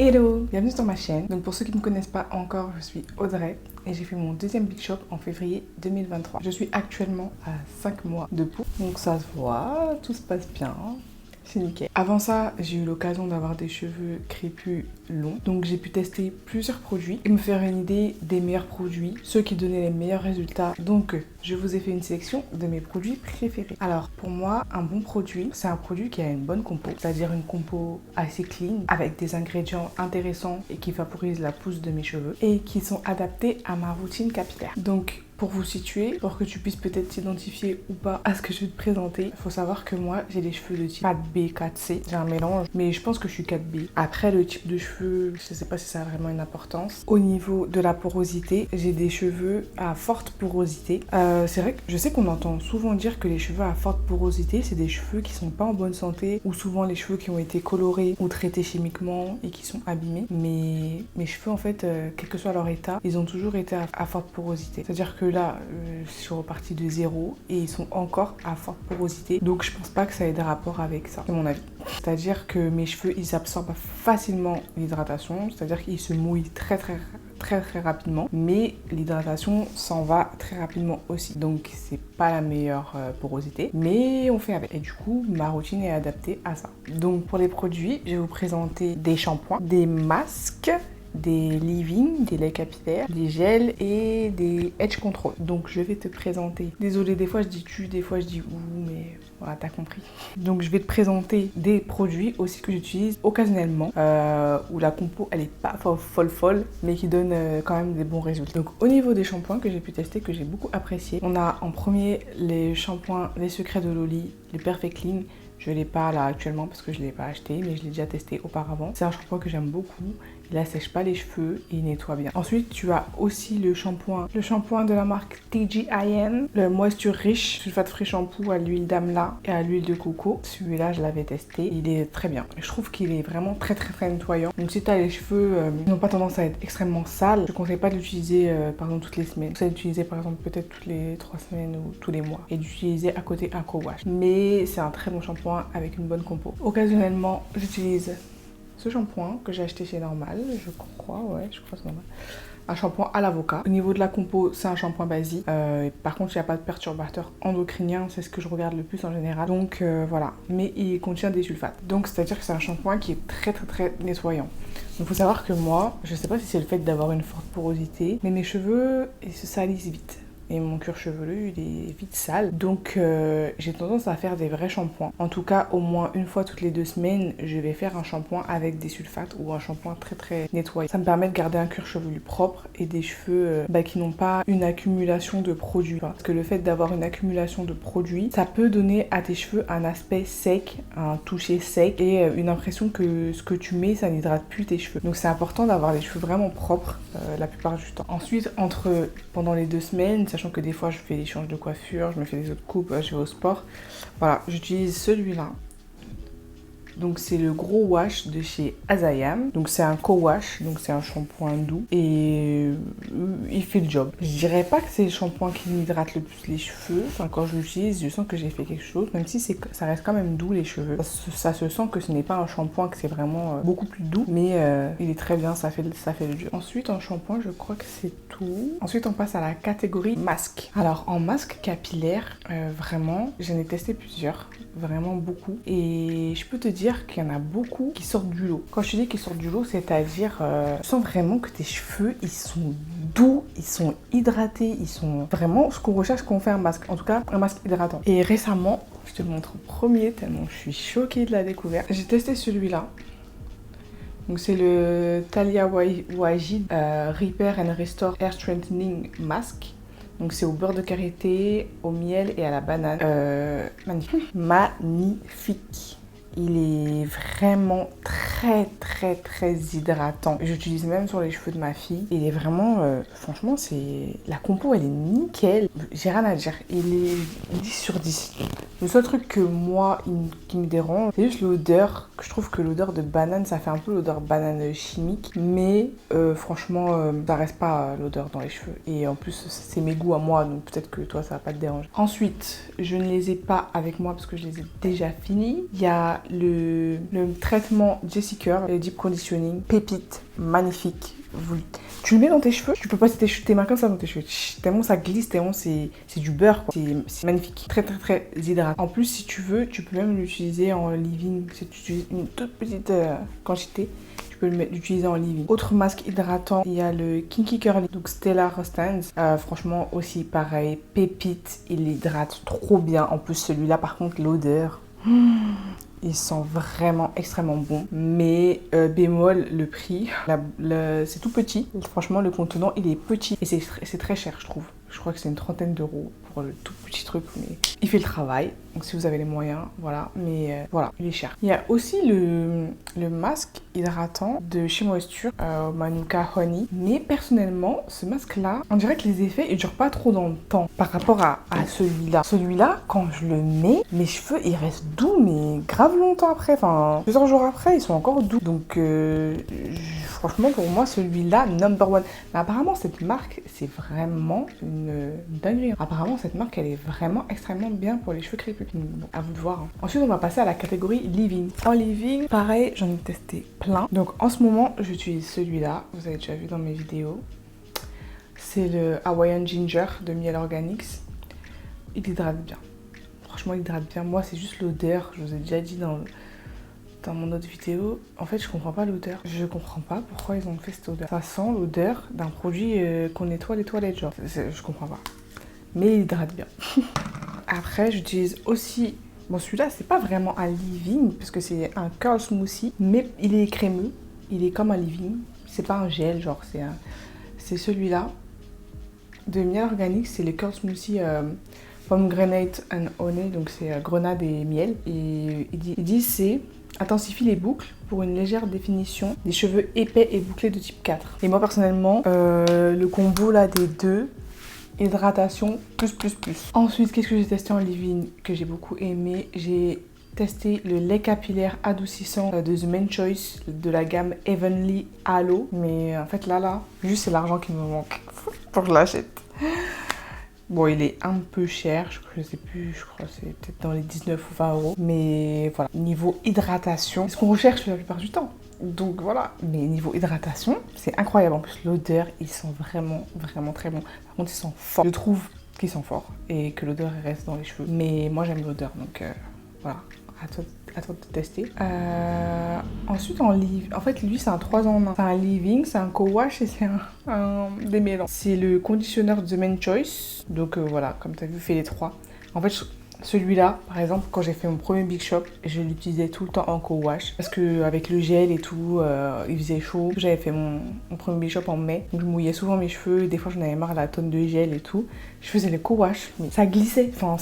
Hello, bienvenue sur ma chaîne. Donc pour ceux qui ne me connaissent pas encore, je suis Audrey et j'ai fait mon deuxième Big Shop en février 2023. Je suis actuellement à 5 mois de peau, donc ça se voit, tout se passe bien. C'est nickel. Avant ça, j'ai eu l'occasion d'avoir des cheveux crépus longs. Donc j'ai pu tester plusieurs produits et me faire une idée des meilleurs produits, ceux qui donnaient les meilleurs résultats. Donc je vous ai fait une sélection de mes produits préférés. Alors pour moi, un bon produit, c'est un produit qui a une bonne compo, c'est-à-dire une compo assez clean, avec des ingrédients intéressants et qui favorisent la pousse de mes cheveux et qui sont adaptés à ma routine capillaire. Donc pour vous situer, pour que tu puisses peut-être t'identifier ou pas à ce que je vais te présenter, il faut savoir que moi, j'ai des cheveux de type 4B, 4C. J'ai un mélange, mais je pense que je suis 4B. Après, le type de cheveux, je sais pas si ça a vraiment une importance. Au niveau de la porosité, j'ai des cheveux à forte porosité. C'est vrai que je sais qu'on entend souvent dire que les cheveux à forte porosité, c'est des cheveux qui sont pas en bonne santé, ou souvent les cheveux qui ont été colorés ou traités chimiquement et qui sont abîmés. Mais mes cheveux, en fait, quel que soit leur état, ils ont toujours été à forte porosité. C'est-à-dire que là, je suis repartie de zéro et ils sont encore à forte porosité. Donc je pense pas que ça ait des rapports avec ça, c'est mon avis. C'est-à-dire que mes cheveux, ils absorbent facilement l'hydratation, c'est-à-dire qu'ils se mouillent très rapidement, mais l'hydratation s'en va très rapidement aussi. Donc c'est pas la meilleure porosité, mais on fait avec. Et du coup, ma routine est adaptée à ça. Donc pour les produits, je vais vous présenter des shampoings, des masques, des leave-in, des laits capillaires, des gels et des edge control. Donc je vais te présenter, désolée des fois je dis tu, des fois je dis ou, mais voilà, t'as compris. Donc je vais te présenter des produits aussi que j'utilise occasionnellement, où la compo elle est pas folle, mais qui donne quand même des bons résultats. Donc au niveau des shampoings que j'ai pu tester, que j'ai beaucoup apprécié, on a en premier les shampoings Les Secrets de Loli, le Perfect Clean. Je ne l'ai pas là actuellement parce que je ne l'ai pas acheté, mais je l'ai déjà testé auparavant. C'est un shampoing que j'aime beaucoup. Il assèche pas les cheveux et il nettoie bien. Ensuite, tu as aussi le shampoing de la marque TGIN, le Moisture Rich Sulfate Free Shampoo à l'huile d'amla et à l'huile de coco. Celui-là, je l'avais testé. Il est très bien. Je trouve qu'il est vraiment très nettoyant. Donc si tu as les cheveux qui n'ont pas tendance à être extrêmement sales, je ne conseille pas de l'utiliser par exemple toutes les semaines. Je conseille d'utiliser par exemple peut-être toutes les 3 semaines ou tous les mois et d'utiliser à côté un co-wash. Mais c'est un très bon shampoing avec une bonne compo. Occasionnellement, j'utilise ce shampoing que j'ai acheté chez Normal, je crois c'est Normal. Un shampoing à l'avocat. Au niveau de la compo, c'est un shampoing basique. Par contre, il n'y a pas de perturbateur endocrinien, c'est ce que je regarde le plus en général. Donc voilà, mais il contient des sulfates. Donc c'est-à-dire que c'est un shampoing qui est très nettoyant. Donc il faut savoir que moi, je sais pas si c'est le fait d'avoir une forte porosité, mais mes cheveux, ils se salissent vite. Et mon cuir chevelu, il est vite sale. Donc, j'ai tendance à faire des vrais shampoings. En tout cas, au moins une fois toutes les 2 semaines, je vais faire un shampoing avec des sulfates ou un shampoing très nettoyé. Ça me permet de garder un cuir chevelu propre et des cheveux qui n'ont pas une accumulation de produits. Parce que le fait d'avoir une accumulation de produits, ça peut donner à tes cheveux un aspect sec, un toucher sec et une impression que ce que tu mets, ça n'hydrate plus tes cheveux. Donc, c'est important d'avoir des cheveux vraiment propres la plupart du temps. Ensuite, pendant les 2 semaines, sachant que des fois je fais des changes de coiffure, je me fais des autres coupes, je vais au sport. Voilà, j'utilise celui-là. Donc c'est le gros wash de chez Azayam. Donc c'est un co-wash, donc c'est un shampoing doux et il fait le job. Je dirais pas que c'est le shampoing qui m'hydrate le plus les cheveux. Enfin, quand je l'utilise, je sens que j'ai fait quelque chose, même si ça reste quand même doux les cheveux. Ça se sent que ce n'est pas un shampoing, que c'est vraiment beaucoup plus doux, mais il est très bien, ça fait le job. Ensuite en shampoing, je crois que c'est tout. Ensuite on passe à la catégorie masque. Alors en masque capillaire, vraiment, j'en ai testé plusieurs, vraiment beaucoup, et je peux te dire qu'il y en a beaucoup qui sortent du lot. Quand je te dis qu'ils sortent du lot, c'est-à-dire tu sens vraiment que tes cheveux, ils sont doux, ils sont hydratés, ils sont vraiment ce qu'on recherche quand on fait un masque. En tout cas, un masque hydratant. Et récemment, je te le montre en premier tellement je suis choquée de la découverte. J'ai testé celui-là. Donc c'est le Thalia Wajid Repair and Restore Hair Strengthening Mask. Donc c'est au beurre de karité, au miel et à la banane. Magnifique. Il est vraiment très hydratant. J'utilise même sur les cheveux de ma fille. Il est vraiment, franchement, la compo, elle est nickel. J'ai rien à dire. Il est 10 sur 10. Le seul truc que moi, qui me dérange, c'est juste l'odeur. Que je trouve que l'odeur de banane, ça fait un peu l'odeur banane chimique. Mais franchement, ça reste pas l'odeur dans les cheveux. Et en plus, c'est mes goûts à moi. Donc peut-être que toi, ça va pas te déranger. Ensuite, je ne les ai pas avec moi parce que je les ai déjà finis. Il y a a le traitement Jessie Curl, le Deep Conditioning. Pépite, magnifique. Tu le mets dans tes cheveux, tu peux passer tes mains comme ça dans tes cheveux. Tellement ça glisse, tellement c'est du beurre, quoi. C'est magnifique. Très très très hydratant. En plus, si tu veux, tu peux même l'utiliser en leave-in. Si tu utilises une toute petite quantité, tu peux l'utiliser en leave-in. Autre masque hydratant, il y a le Kinky Curly, donc Stellar Stands. Franchement, aussi pareil, pépite, il hydrate trop bien. En plus, celui-là, par contre, l'odeur. Il sent vraiment extrêmement bon. Mais bémol, le prix, c'est tout petit. Franchement, le contenant, il est petit. Et c'est très cher, je trouve. Je crois que c'est une trentaine d'euros pour le tout petit truc. Mais il fait le travail. Donc si vous avez les moyens, voilà. Mais voilà, il est cher. Il y a aussi le masque hydratant de chez Moisture, Manuka Honey. Mais personnellement, ce masque-là, on dirait que les effets, ils durent pas trop dans le temps par rapport à celui-là. Celui-là, quand je le mets, mes cheveux, ils restent doux, mais grave longtemps après. Enfin, plusieurs jours après, ils sont encore doux. Donc, franchement, pour moi, celui-là, number one. Mais apparemment, cette marque, c'est vraiment une dinguerie. Apparemment, cette marque, elle est vraiment extrêmement bien pour les cheveux crépus. Bon, à vous de voir. Hein. Ensuite, on va passer à la catégorie leave-in. En leave-in, pareil, j'en ai testé plein. Donc, en ce moment, j'utilise celui-là. Vous avez déjà vu dans mes vidéos. C'est le Hawaiian Ginger de Miel Organics. Il hydrate bien. Franchement, il hydrate bien. Moi, c'est juste l'odeur. Je vous ai déjà dit dans mon autre vidéo. En fait, je comprends pas l'odeur. Je comprends pas pourquoi ils ont fait cette odeur. Ça sent l'odeur d'un produit qu'on nettoie les toilettes, genre. Je comprends pas. Mais il hydrate bien. Après, j'utilise aussi... Bon, celui-là, c'est pas vraiment un leave-in, parce que c'est un curl smoothie, mais il est crémeux. Il est comme un leave-in. C'est pas un gel, genre, c'est celui-là. De Miel Organique, c'est le curl smoothie pomegranate and honey, donc c'est grenade et miel. Et il dit c'est intensifie les boucles pour une légère définition des cheveux épais et bouclés de type 4. Et moi, personnellement, le combo là des deux, hydratation plus. Ensuite, qu'est-ce que j'ai testé en leave-in que j'ai beaucoup aimé? J'ai testé le lait capillaire adoucissant de The Men's Choice de la gamme Heavenly Halo. Mais en fait, là, juste c'est l'argent qui me manque pour que je l'achète. Bon, il est un peu cher, je sais plus, je crois que c'est peut-être dans les 19 ou 20 euros. Mais voilà, niveau hydratation, c'est ce qu'on recherche la plupart du temps. Donc voilà, mais niveau hydratation, c'est incroyable. En plus, l'odeur, il sent vraiment très bon. Par contre, il sent fort. Je trouve qu'il sent fort et que l'odeur reste dans les cheveux. Mais moi, j'aime l'odeur, donc voilà, à toi de tester. Ensuite, en fait, lui, c'est un 3 en 1. C'est un leave-in, c'est un co-wash et c'est un démêlant. C'est le conditionneur The Men's Choice. Donc voilà, comme tu as vu, fait les 3. En fait, celui-là, par exemple, quand j'ai fait mon premier Big Shop, je l'utilisais tout le temps en co-wash. Parce qu'avec le gel et tout, il faisait chaud. J'avais fait mon premier Big Shop en mai. Donc je mouillais souvent mes cheveux. Des fois, j'en avais marre de la tonne de gel et tout. Je faisais le co-wash. Mais ça glissait. Enfin,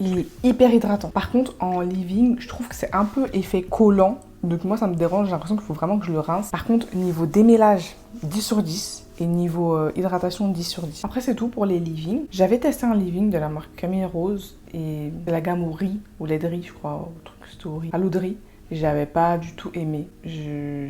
il est hyper hydratant. Par contre, en leave-in, je trouve que c'est un peu effet collant. Donc moi, ça me dérange. J'ai l'impression qu'il faut vraiment que je le rince. Par contre, niveau démêlage, 10 sur 10. Et niveau hydratation, 10 sur 10. Après, c'est tout pour les leave-in. J'avais testé un leave-in de la marque Camille Rose et de la gamme au riz, ou lait de riz, je crois, au truc c'était au riz, à l'eau de riz. J'avais pas du tout aimé.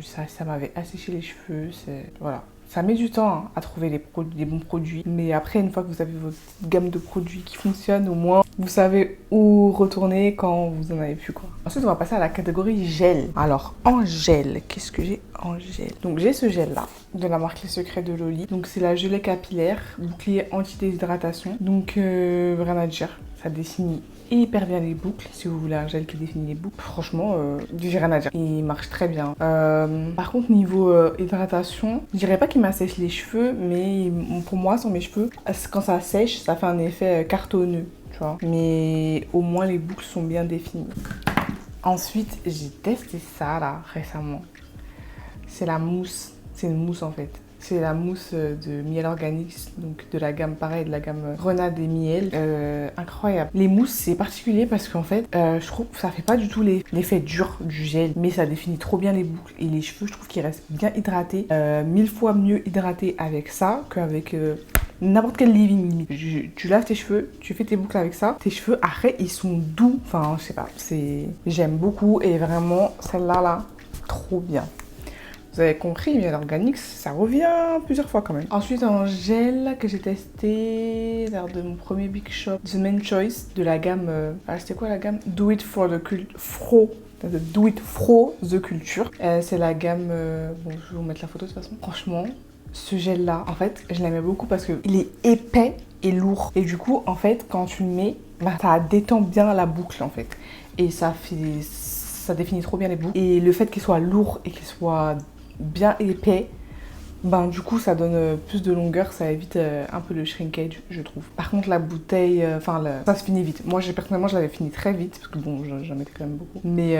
Ça m'avait asséché les cheveux. Voilà. Ça met du temps à trouver les bons produits. Mais après, une fois que vous avez votre petite gamme de produits qui fonctionnent, au moins, vous savez où retourner quand vous en avez plus, quoi. Ensuite, on va passer à la catégorie gel. Alors, en gel, qu'est-ce que j'ai en gel? Donc, j'ai ce gel-là, de la marque Les Secrets de Loli. Donc, c'est la gelée capillaire, bouclier anti-déshydratation. Donc, rien à dire. Ça dessine hyper bien les boucles. Si vous voulez un gel qui définit les boucles, franchement, j'ai rien à dire. Il marche très bien. Par contre, niveau hydratation, je dirais pas qu'il m'assèche les cheveux, mais pour moi, sur mes cheveux, quand ça sèche, ça fait un effet cartonneux, tu vois. Mais au moins, les boucles sont bien définies. Ensuite, j'ai testé ça, là, récemment. C'est la mousse. C'est une mousse, en fait. C'est la mousse de Miel Organics, donc de la gamme pareil, de la gamme grenade et miel. Incroyable. Les mousses, c'est particulier parce qu'en fait, je trouve que ça fait pas du tout l'effet dur du gel, mais ça définit trop bien les boucles et les cheveux. Je trouve qu'ils restent bien hydratés, 1000 fois mieux hydratés avec ça qu'avec n'importe quel leave-in limite. Tu laves tes cheveux, tu fais tes boucles avec ça, tes cheveux après ils sont doux. Enfin, je sais pas, j'aime beaucoup et vraiment celle-là, trop bien. Vous avez compris, mais l'organique, ça revient plusieurs fois quand même. Ensuite, en gel que j'ai testé lors de mon premier Big Shop, The Main Choice de la gamme... c'était quoi la gamme? Do It For The Culture. C'est la gamme... bon, je vais vous mettre la photo de toute façon. Franchement, ce gel-là, en fait, je l'aimais beaucoup parce qu'il est épais et lourd. Et du coup, en fait, quand tu le mets, bah, ça détend bien la boucle, en fait. Et ça définit trop bien les boucles. Et le fait qu'il soit lourd et qu'il soit bien épais, ben du coup ça donne plus de longueur, ça évite un peu le shrinkage, je trouve. Par contre la bouteille, ça se finit vite. Moi personnellement je l'avais fini très vite parce que bon j'en mettais quand même beaucoup. Mais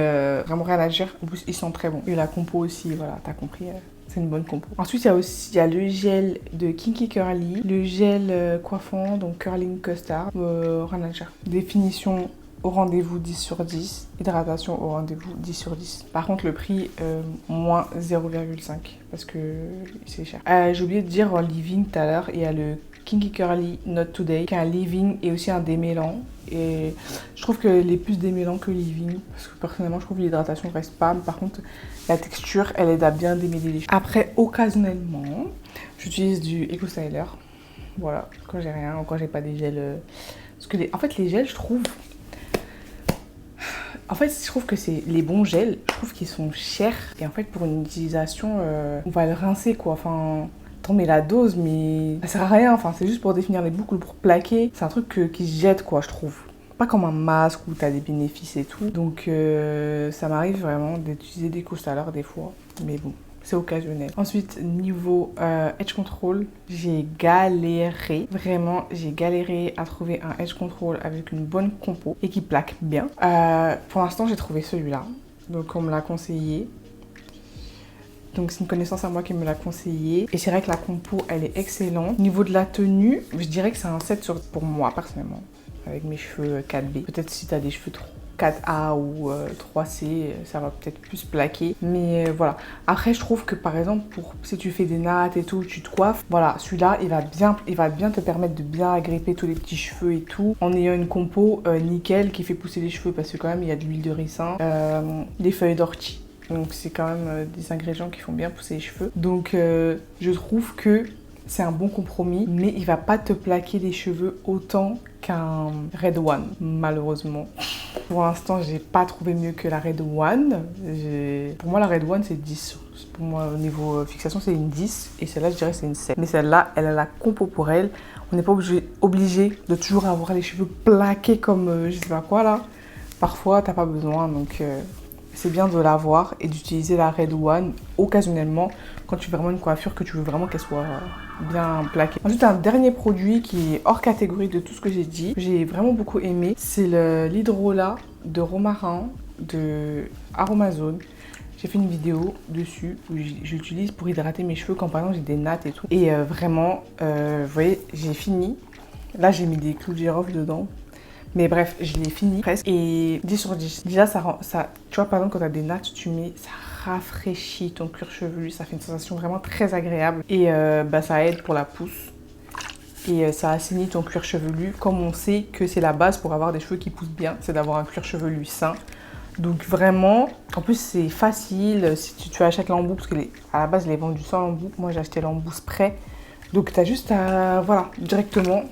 vraiment rien à dire, en plus ils sont très bons. Et la compo aussi, voilà, t'as compris, c'est une bonne compo. Ensuite il y a le gel de Kinky Curly, le gel coiffant, donc Curling Custard, rien à dire. Définition au rendez-vous 10 sur 10, hydratation au rendez-vous 10 sur 10. Par contre le prix moins 0,5 parce que c'est cher. J'ai oublié de dire en leave-in tout à l'heure, il y a le Kinky Curly Not Today qui est un leave-in et aussi un démêlant. Et je trouve que les plus démêlants que leave-in parce que personnellement je trouve que l'hydratation reste pas, mais par contre la texture elle aide à bien démêler les cheveux. Après occasionnellement j'utilise du Eco Styler, voilà, quand j'ai rien ou quand j'ai pas des gels parce que en fait les gels je trouve que c'est les bons gels, je trouve qu'ils sont chers. Et en fait, pour une utilisation, on va le rincer quoi. Enfin, t'en mets la dose, mais ça sert à rien. Enfin, c'est juste pour définir les boucles, pour plaquer. C'est un truc qui se jette quoi, je trouve. Pas comme un masque où t'as des bénéfices et tout. Donc, ça m'arrive vraiment d'utiliser des Eco-Styler des fois. Mais bon, c'est occasionnel. Ensuite, niveau Edge Control, j'ai galéré. Vraiment, j'ai galéré à trouver un Edge Control avec une bonne compo et qui plaque bien. Pour l'instant, j'ai trouvé celui-là. Donc, on me l'a conseillé. Donc, c'est une connaissance à moi qui me l'a conseillé. Et c'est vrai que la compo, elle est excellente. Niveau de la tenue, je dirais que c'est un 7 pour moi, personnellement. Avec mes cheveux 4B. Peut-être si t'as des cheveux trop 4A ou 3C, ça va peut-être plus plaquer. Mais voilà. Après, je trouve que par exemple, si tu fais des nattes et tout, tu te coiffes, voilà, celui-là, il va bien te permettre de bien agripper tous les petits cheveux et tout, en ayant une compo nickel qui fait pousser les cheveux parce que quand même, il y a de l'huile de ricin, des feuilles d'ortie. Donc c'est quand même des ingrédients qui font bien pousser les cheveux. Donc je trouve que c'est un bon compromis, mais il va pas te plaquer les cheveux autant qu'un Red One, malheureusement. Pour l'instant, j'ai pas trouvé mieux que la Red One. Pour moi, la Red One, c'est 10. Pour moi, au niveau fixation, c'est une 10. Et celle-là, je dirais c'est une 7. Mais celle-là, elle a la compo pour elle. On n'est pas obligé de toujours avoir les cheveux plaqués comme je sais pas quoi, là. Parfois, t'as pas besoin, donc... c'est bien de l'avoir et d'utiliser la Red One occasionnellement quand tu fais vraiment une coiffure que tu veux vraiment qu'elle soit bien plaquée. Ensuite, un dernier produit qui est hors catégorie de tout ce que j'ai dit, que j'ai vraiment beaucoup aimé, c'est l'Hydrolat de Romarin de Aromazone. J'ai fait une vidéo dessus où j'utilise pour hydrater mes cheveux quand par exemple j'ai des nattes et tout. Et vraiment, vous voyez, j'ai fini. Là, j'ai mis des clous de girofle dedans. Mais bref, je l'ai fini presque. Et 10 sur 10. Déjà, ça, tu vois, par exemple, quand tu as des nattes, tu mets, ça rafraîchit ton cuir chevelu. Ça fait une sensation vraiment très agréable. Et ça aide pour la pousse. Et ça assainit ton cuir chevelu. Comme on sait que c'est la base pour avoir des cheveux qui poussent bien, c'est d'avoir un cuir chevelu sain. Donc vraiment, en plus c'est facile. Si tu achètes l'embout, parce qu'à la base, je l'ai vendu sans l'embout. Moi, j'ai acheté l'embout spray. Donc, tu as juste à, voilà, directement...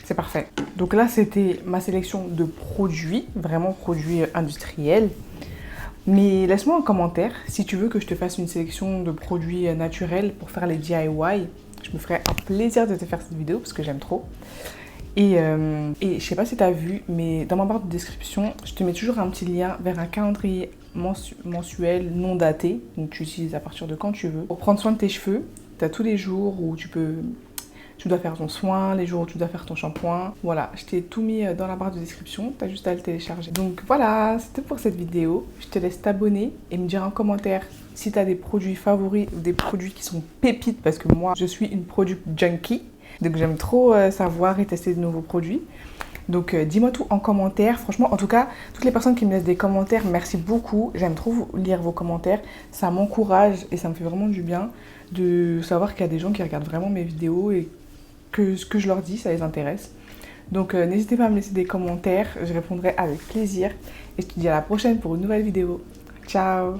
C'est parfait. Donc là, c'était ma sélection de produits, vraiment produits industriels. Mais laisse-moi un commentaire si tu veux que je te fasse une sélection de produits naturels pour faire les DIY. Je me ferai un plaisir de te faire cette vidéo parce que j'aime trop. Et je sais pas si tu as vu, mais dans ma barre de description, je te mets toujours un petit lien vers un calendrier mensuel non daté. Donc tu utilises à partir de quand tu veux. Pour prendre soin de tes cheveux, tu as tous les jours où tu dois faire ton soin, les jours où tu dois faire ton shampoing. Voilà, je t'ai tout mis dans la barre de description, t'as juste à le télécharger. Donc voilà, c'était pour cette vidéo. Je te laisse t'abonner et me dire en commentaire si t'as des produits favoris ou des produits qui sont pépites, parce que moi, je suis une product junkie. Donc j'aime trop savoir et tester de nouveaux produits. Donc dis-moi tout en commentaire. Franchement, en tout cas, toutes les personnes qui me laissent des commentaires, merci beaucoup. J'aime trop lire vos commentaires. Ça m'encourage et ça me fait vraiment du bien de savoir qu'il y a des gens qui regardent vraiment mes vidéos et que ce que je leur dis, ça les intéresse. Donc n'hésitez pas à me laisser des commentaires, je répondrai avec plaisir. Et je te dis à la prochaine pour une nouvelle vidéo. Ciao!